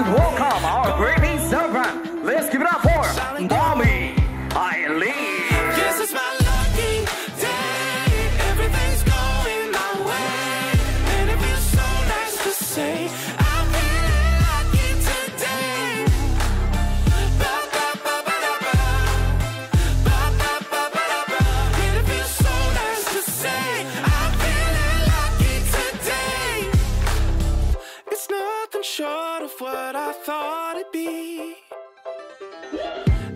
Welcome our great servant. Let's give it up for Mommy Eileen. Yes, it's my lucky day. Everything's going my way, and it feels so nice to say I'm feeling lucky today. Ba ba ba ba da ba, ba ba ba ba da ba. And it feels so nice to say I'm feeling lucky today. It's nothing short of what I thought it'd be.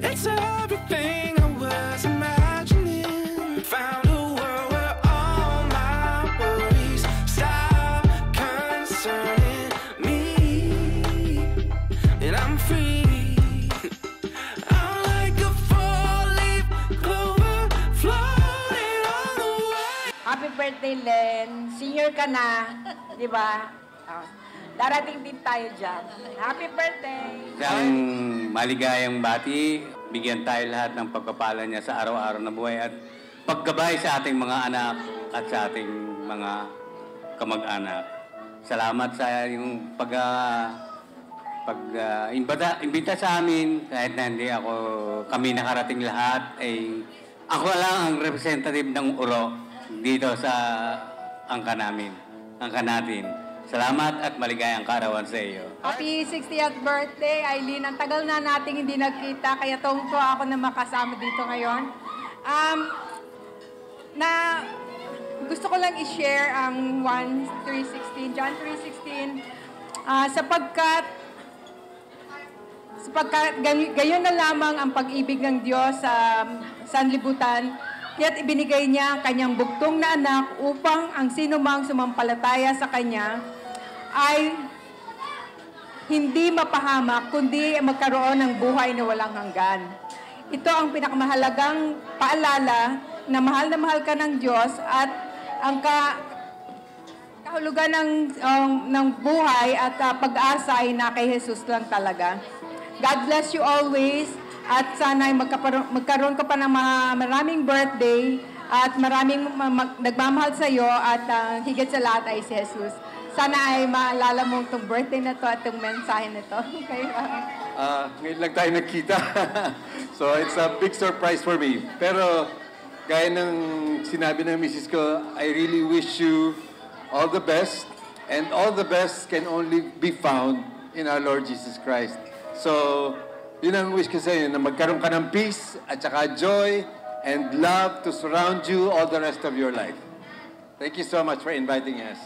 It's everything I was imagining. Found a world where all my worries stop concerning me, and I'm free. I'm like a four-leaf clover floating on the way. Happy birthday, Len. Senior ka na, di ba? Darating din tayo dyan. Happy birthday! Isang maligayang bati, bigyan tayo lahat ng pagpapala niya sa araw-araw na buhay at paggabay sa ating mga anak at sa ating mga kamag-anak. Salamat sa yung imbita sa amin, kahit na hindi kami nakarating lahat, ay ako lang ang representative ng Uro dito sa angka natin. Salamat at maligayang kaarawan sa iyo. Happy 60th birthday, Eileen. Ang tagal na nating hindi nagkita, kaya tuwang-tuwa ako na makasama dito ngayon. Gusto ko lang i-share ang John 3:16, sapagkat gayon na lamang ang pag-ibig ng Diyos sa sanlibutan, kaya't ibinigay niya ang kanyang bugtong na anak upang ang sinumang sumampalataya sa kanya ay hindi mapahamak, kundi magkaroon ng buhay na walang hanggan. Ito ang pinakamahalagang paalala na mahal ka ng Diyos at ang kahulugan ng buhay at pag-asa ay na kay Jesus lang talaga. God bless you always at sana ay magkaroon ka pa ng maraming birthday at maraming nagmamahal sa iyo at higit sa lahat ay si Jesus. Sana ay maalala mo itong birthday na to at itong mensahe na to. Okay? Ngayon lang tayo nagkita. So, it's a big surprise for me. Pero, gaya ng sinabi ng misis ko, I really wish you all the best. And all the best can only be found in our Lord Jesus Christ. So, yun ang wish ko sa iyo, na magkaroon ka ng peace at saka joy and love to surround you all the rest of your life. Thank you so much for inviting us.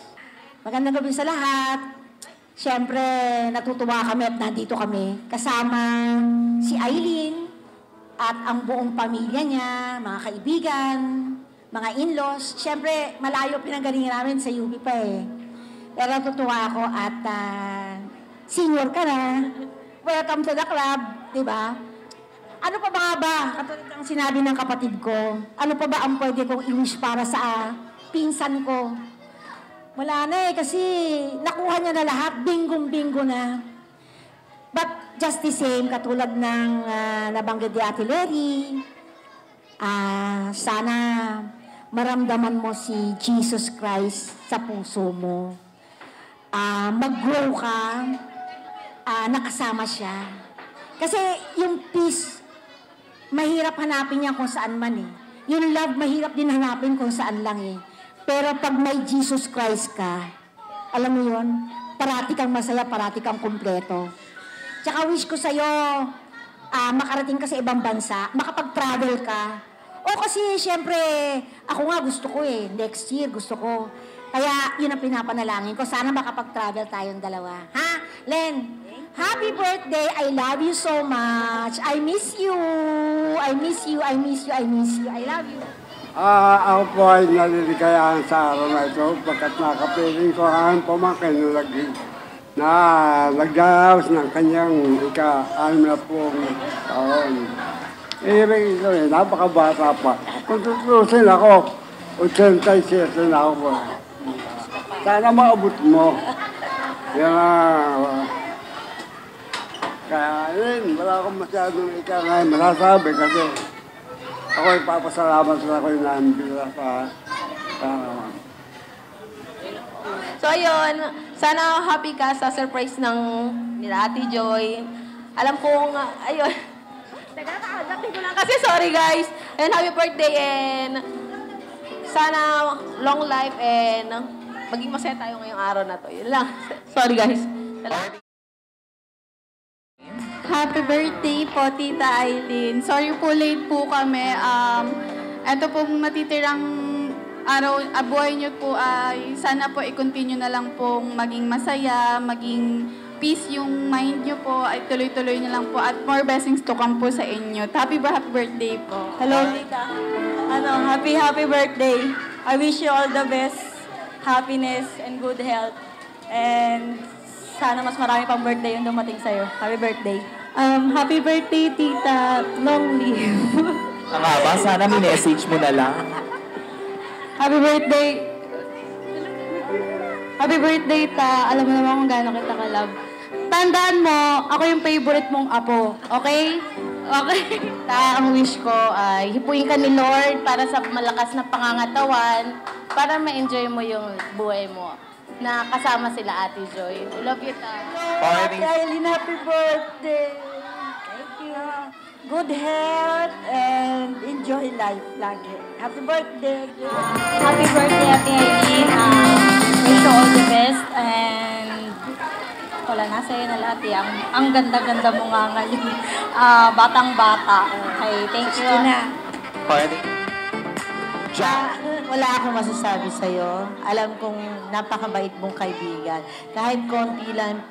Magandang gabi sa lahat. Siyempre, natutuwa kami at nandito kami. Kasama si Eileen at ang buong pamilya niya, mga kaibigan, mga in-laws. Siyempre, malayo pinanggalingan namin sa UP pa eh. Pero natutuwa ako at senior ka na. Welcome to the club, di ba? Ano pa ba? Katulad ang sinabi ng kapatid ko, ano pa ba ang pwede kong i-wish para sa pinsan ko? Wala na eh, kasi nakuha niya na lahat, binggong-bingo na. But just the same, katulad ng nabanggit ni Ate Lery, sana maramdaman mo si Jesus Christ sa puso mo. Mag-grow ka, nakasama siya. Kasi yung peace, mahirap hanapin niya kung saan man eh. Yung love, mahirap din hanapin kung saan lang eh. Pero pag may Jesus Christ ka, alam mo yun, parati kang masaya, parati kang kumpleto. Tsaka wish ko sa'yo, makarating ka sa ibang bansa, makapag-travel ka. O kasi, syempre, ako nga gusto ko eh, next year gusto ko. Kaya yun ang pinapanalangin ko, sana makapag-travel tayong dalawa. Ha? Len, happy birthday, I love you so much. I miss you, I miss you, I miss you, I miss you, I love you. Ako po ay naliligayahan sa araw na ito pagkat nakapiling ko ang pamangkin na nagdaos ng kanyang ika-60 taon. Ring ito eh, napakabata pa. Kung tutusin ako, 87 na ako. Sana maabot mo. Yan. Kaya yun, wala akong masyadong ngayon masasabi kasi ako ipapasalamat sa ako yung nandila pa. So ayun, sana happy ka sa surprise ng nila Ate Joy. Alam kong, ayun, nagkakadating ko lang kasi, sorry guys. And happy birthday and sana long life and maging masaya tayo ngayong araw na to. Yun lang. Sorry guys. Salamat. Happy birthday po, Tita Aileen. Sorry po, late po kami. Ito po matitirang araw, buhay niyo po ay sana po i-continue na lang pong maging masaya, maging peace yung mind niyo po, ay tuloy-tuloy niyo lang po at more blessings to come po sa inyo. Happy birthday po. Hello, Tita. Happy birthday. I wish you all the best, happiness, and good health. And sana mas marami pang birthday yung dumating sa'yo. Happy birthday. Happy birthday, Tita. Long live. Ang haba, sana minessage mo na lang. Happy birthday. Happy birthday, Ta. Alam mo naman kung gaano kita ka-love. Tandaan mo, ako yung favorite mong apo. Okay? Okay. Ta, ang wish ko ay hipuin ka ni Lord para sa malakas na pangangatawan para ma-enjoy mo yung buhay mo na kasama sila Ate Joy. Love you, Ta. Ate Aileen, happy birthday. Thank you. Good health and enjoy life lagi. Happy birthday. Happy birthday, Ate Aileen. Wish you all the best and wala na sa'yo na lahat eh. Ang ganda-ganda mo nga ngayon. Batang-bata. Okay, thank you. Wala akong masasabi sa'yo. Alam kong napakabait mong kaibigan. Kahit konti lang,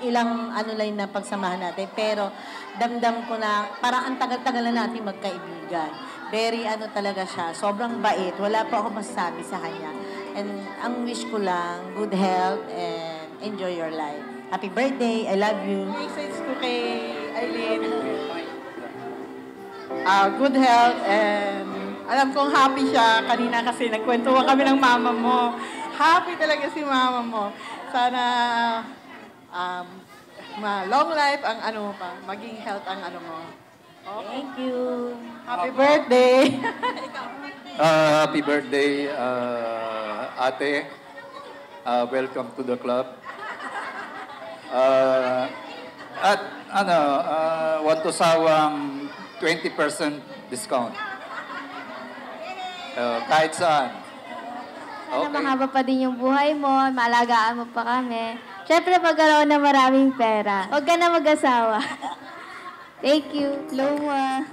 ilang lang na pagsamahan natin. Pero damdam ko na parang ang tagal-tagal na natin magkaibigan. Very talaga siya. Sobrang bait. Wala pa ako masasabi sa kanya. And ang wish ko lang, good health and enjoy your life. Happy birthday. I love you. Message ko kay Aileen. Good health and alam kong happy siya. Kanina kasi nagkwentuhan kami ng mama mo. Happy talaga si mama mo. Sana long life ang maging health ang mo. Okay. Thank you. Happy birthday. Happy birthday, ate. Welcome to the club. At want to sawang 20% discount. Kahit saan. Sana mahaba pa din yung buhay mo, maalagaan mo pa kami. Siyempre, magkaroon na maraming pera. Huwag ka na mag-asawa. Thank you. Loma.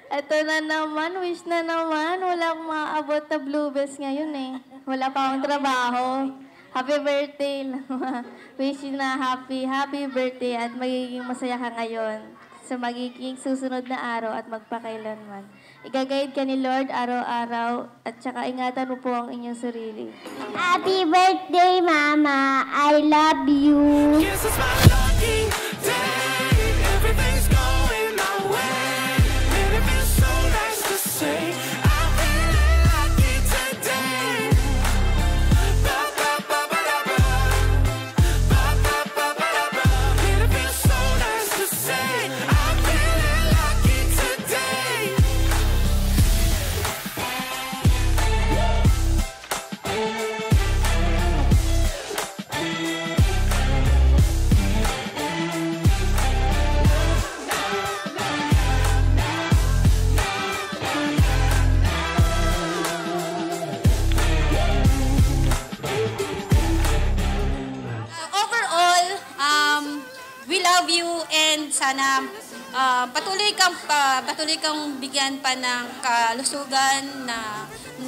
Ito na naman, wish na naman. Wala akong maaabot na bluebells ngayon eh. Wala pa akong trabaho. Happy birthday, Loma. Wish you na happy birthday at magiging masaya ka ngayon sa magiging susunod na araw at magpakailanman. Igagayad ka ni Lord araw-araw at saka ingatan mo po ang inyong sarili. Happy birthday, Mama. I love you. Yes, it's my lucky day. Everything's going my way. And it feels so nice to say I'm feeling lucky today. Ba-ba-ba-ba-da-ba. Ba-ba-ba-ba-da-ba. And it feels so nice to say I'm feeling lucky today. Overall, we love you and sana patuloy kang bigyan pa ng kalusugan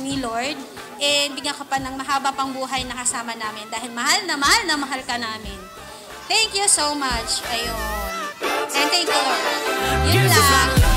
ni Lord and bigyan ka pa ng mahaba pang buhay na kasama namin dahil mahal na mahal ka namin. Thank you so much. Ayun. And thank you, Lord. Yun lang.